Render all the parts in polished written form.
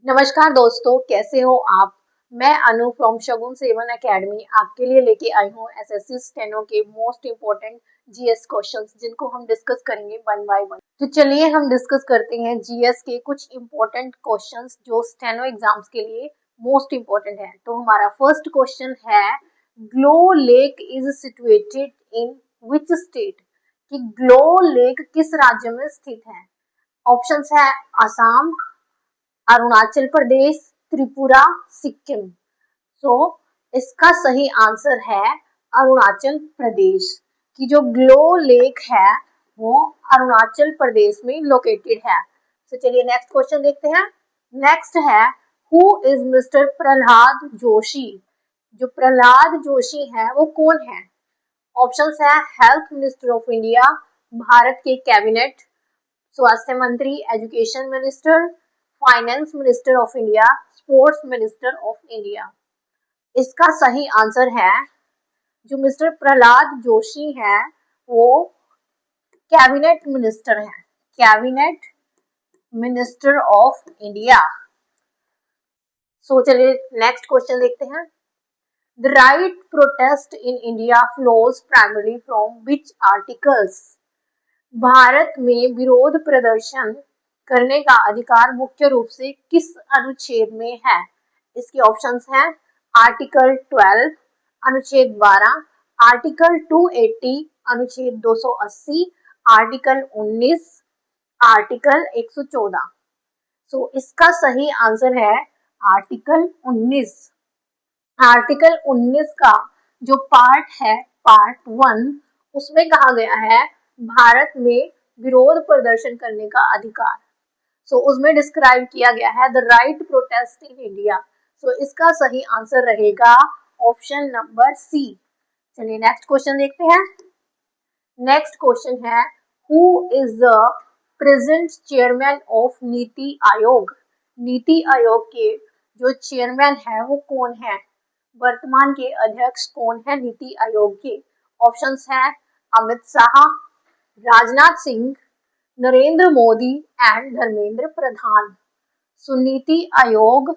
नमस्कार दोस्तों, कैसे हो आप। मैं अनु फ्रॉम शगुन सेवन एकेडमी आपके लिए लेके आई हूँ एसएससी स्टेनो के मोस्ट इम्पोर्टेंट जीएस क्वेश्चंस जिनको हम डिस्कस करेंगे वन बाय वन। तो चलिए हम डिस्कस करते हैं जीएस के कुछ इम्पोर्टेंट क्वेश्चंस जो स्टेनो एग्जाम्स के लिए मोस्ट इम्पोर्टेंट है। तो हमारा फर्स्ट क्वेश्चन है, glow lake is situated in which state. कि ग्लो लेक किस राज्य में स्थित है। ऑप्शंस है असम, अरुणाचल प्रदेश, त्रिपुरा, सिक्किम। सो इसका सही आंसर है अरुणाचल प्रदेश। की जो ग्लो लेक है वो अरुणाचल प्रदेश में लोकेटेड है। तो चलिए नेक्स्ट क्वेश्चन देखते हैं। नेक्स्ट है, who is mister Prahlad Joshi. जो प्रहलाद जोशी है वो कौन है। ऑप्शंस है health minister of India, Bharat के कैबिनेट, स्वास्थ्य मंत्री, education minister, finance minister of India, sports minister of India. इसका सही आंसर है जो मिस्टर प्रहलाद जोशी है वो कैबिनेट मिनिस्टर है, कैबिनेट मिनिस्टर ऑफ इंडिया। सो चलिए नेक्स्ट क्वेश्चन देखते हैं। The right protest in India flows primary from which articles. Bharat में विरोध प्रदर्शन करने का अधिकार मुख्य रूप से किस अनुच्छेद में है। इसके ऑप्शंस हैं आर्टिकल 12, अनुच्छेद 12, आर्टिकल 280, अनुच्छेद 280, आर्टिकल 19, आर्टिकल 114। सो इसका सही आंसर है आर्टिकल 19। आर्टिकल 19 का जो पार्ट है, पार्ट 1, उसमें कहा गया है भारत में विरोध प्रदर्शन करने का अधिकार। सो उसमें डिस्क्राइब किया गया है the right protest in India. So इसका सही आंसर रहेगा ऑप्शन नंबर सी। चलिए नेक्स्ट क्वेश्चन देखते हैं। नेक्स्ट क्वेश्चन है, who is the present chairman of NITI Aayog. NITI Aayog के जो चेयरमैन है वो कौन है। वर्तमान के अध्यक्ष कौन है नीति आयोग के। ऑप्शंस है अमित शाह, राजनाथ सिंह, नरेंद्र मोदी एंड धर्मेंद्र प्रधान। नीति आयोग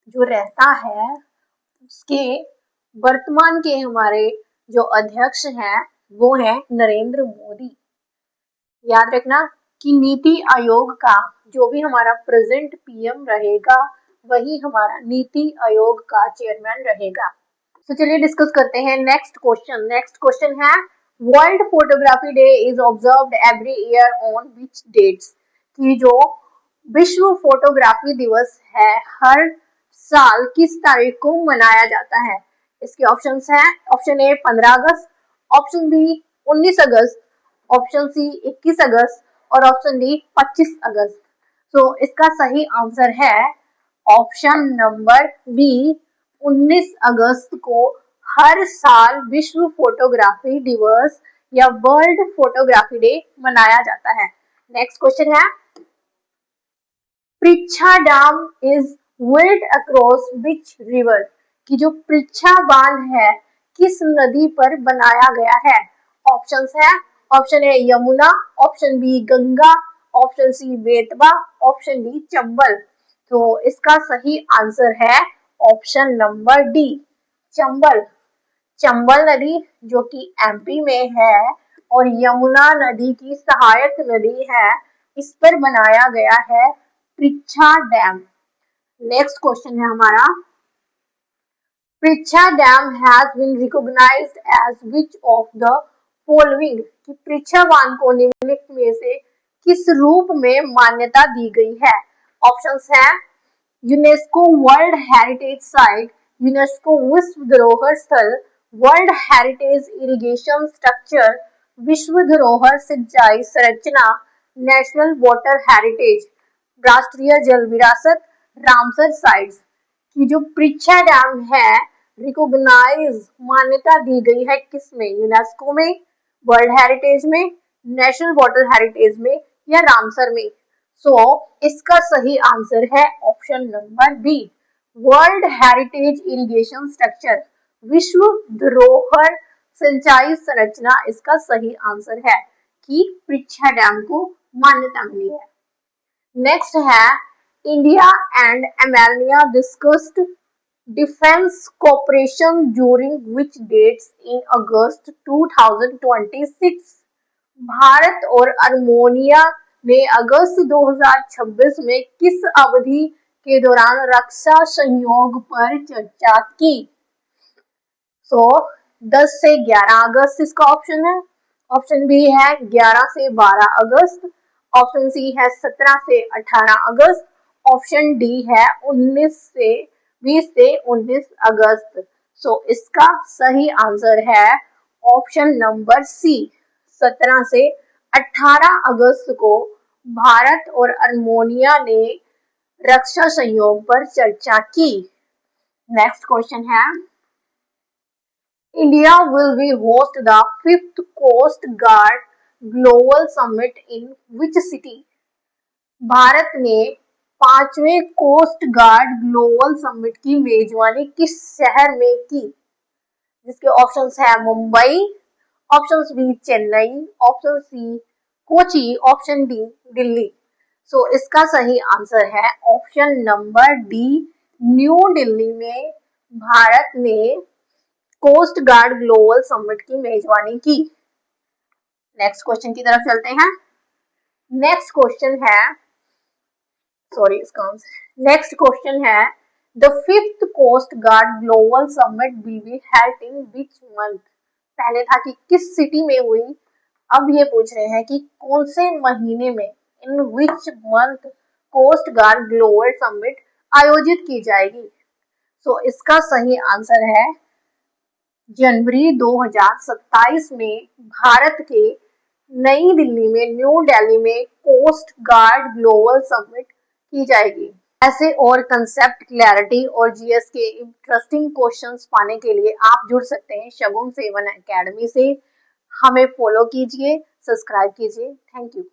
जो रहता है उसके वर्तमान के हमारे जो अध्यक्ष हैं वो है नरेंद्र मोदी। याद रखना कि नीति आयोग का जो भी हमारा प्रेजेंट पीएम रहेगा वही हमारा नीति आयोग का चेयरमैन रहेगा। तो चलिए डिस्कस करते हैं नेक्स्ट क्वेश्चन। नेक्स्ट क्वेश्चन है, world photography day is observed every year on which dates. कि जो विश्व फोटोग्राफी दिवस है हर साल किस तारीख को मनाया जाता है। इसके ऑप्शंस हैं, ऑप्शन ए 15 अगस्त, ऑप्शन बी 19 अगस्त, ऑप्शन सी 21 अगस्त और ऑप्शन डी 25 अगस्त। तो इसका सही आंसर है ऑप्शन नंबर बी, 19 अगस्त को हर साल विश्व फोटोग्राफी दिवस या वर्ल्ड फोटोग्राफी डे मनाया जाता है। नेक्स्ट क्वेश्चन है, Prichha dam is built across which river. कि जो पृच्छा बांध है किस नदी पर बनाया गया है। ऑप्शंस है, option A Yamuna, option B Ganga, option C Betwa, option D Chambal. तो इसका सही आंसर है option number D, Chambal. Chambal नदी जो कि एमपी में है और यमुना नदी की सहायक नदी है, इस पर बनाया गया है पृच्छा डैम। नेक्स्ट क्वेश्चन है हमारा, Prichha dam has been recognised as which of the following. कि पृच्छा बांध को निम्नलिखित में से किस रूप में मान्यता दी गई है। ऑप्शंस है UNESCO world heritage site, UNESCO विश्व धरोहर स्थल, वर्ल्ड हेरिटेज इरिगेशन स्ट्रक्चर, विश्व धरोहर सिंचाई संरचना, नेशनल वाटर हेरिटेज, राष्ट्रीय जल विरासत, रामसर साइट्स। की जो पृच्छा डैम है रिकॉग्नाइज मान्यता दी गई है किसमें, यूनेस्को में, वर्ल्ड हेरिटेज में, नेशनल वाटर हेरिटेज में या रामसर में। सो इसका सही आंसर है option number B, world heritage irrigation structure, विश्व धरोहर सिंचाई संरचना इसका सही आंसर है कि पृच्छा डैम को मान्यता मिली है। नेक्स्ट है, India and Armenia discussed defense cooperation during which dates in August 2026? Bharat और अर्मेनिया ने अगस्त 2026 में किस अवधि के दौरान रक्षा सहयोग पर चर्चा की? 10 से 11 अगस्त इसका ऑप्शन है। ऑप्शन बी है 11 से 12 अगस्त। ऑप्शन सी है 17 से 18 अगस्त। ऑप्शन डी है 20 से 19 अगस्त। इसका सही आंसर है ऑप्शन नंबर सी, 17 से 18 अगस्त को भारत और अर्मेनिया ने रक्षा सहयोग पर चर्चा की। नेक्स्ट क्वेश्चन है, India will be host the 5th Coast Guard Global Summit in which city? Bharat ने 5वें कोस्ट गार्ड ग्लोबल समिट की मेजबानी किस शहर में की? जिसके ऑप्शंस है Mumbai, option B Chennai, option C Kochi, option D Delhi. इसका सही आंसर है option number D, New Delhi में भारत ने कोस्ट गार्ड ग्लोबल समिट की मेजबानी की। नेक्स्ट क्वेश्चन की तरफ चलते हैं। नेक्स्ट क्वेश्चन है the 5th coast guard global summit will be held in which month? पहले था कि किस सिटी में हुई, अब ये पूछ रहे हैं कि कौन से महीने में, in which month coast guard global summit आयोजित की जाएगी। इसका सही आंसर है जनवरी 2027 में भारत के नई दिल्ली में, न्यू दिल्ली में कोस्ट गार्ड ग्लोबल समिट की जाएगी। ऐसे और कंसेप्ट क्लैरिटी और जीएस के इंटरेस्टिंग क्वेश्चंस पाने के लिए आप जुड़ सकते हैं शगुन सेवन एकेडमी से। हमें फॉलो कीजिए, सब्सक्राइब कीजिए। Thank you.